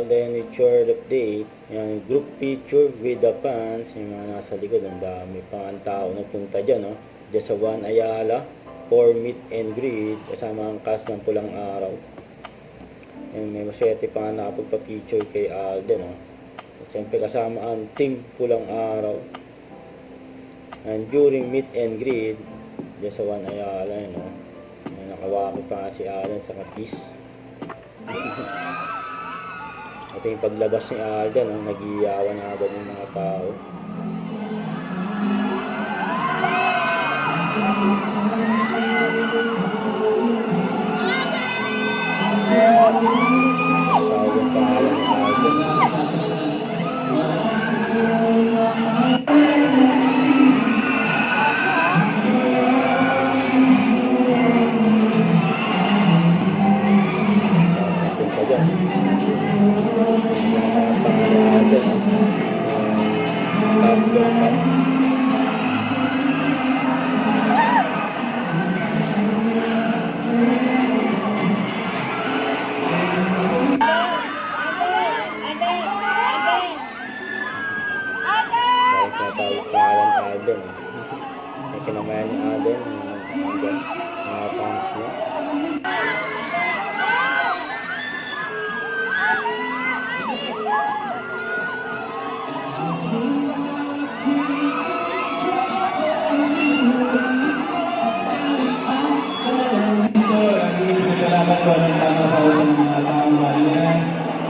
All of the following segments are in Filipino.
Alden with short update. Yung group picture with the fans. Yung mga nasa likod, ang dami pang ang tao nagpunta dyan, no? Dyan sa Juan Ayala for meet and greet. Kasama ang cast ng Pulang Araw. Yung may maswerte pa nga nakapagpa-picture kay Alden, no? Siyempre kasama ang team Pulang Araw. And during meet and greet, dyan sa Juan Ayala, yun, no? Nakawaki pa nga si Alden sa kapis. Ito yung paglabas ni Alden, no? Nag-iyawan na agad yung mga tao. Tawag yung pangalan ni Alden. Punta dyan. Pangalan natin, Tawag pangalan Alden. May kinamayan ni Alden, mga fans niya.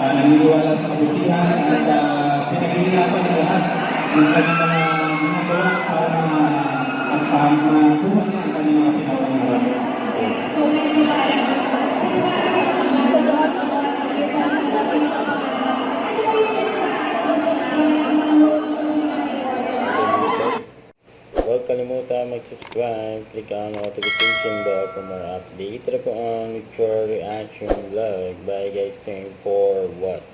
Naniniwala sa kabutihan at pinaghihirapan ng lahat ng kanyang mga ginagawa para magpahampuhan niya ang kanyang mga pinapangalaman. Huwag kalimutan mag-subscribe, click ang notification bell for more update. Ito na po ang Mature Reaction Vlog. Bye guys, thank you for watching.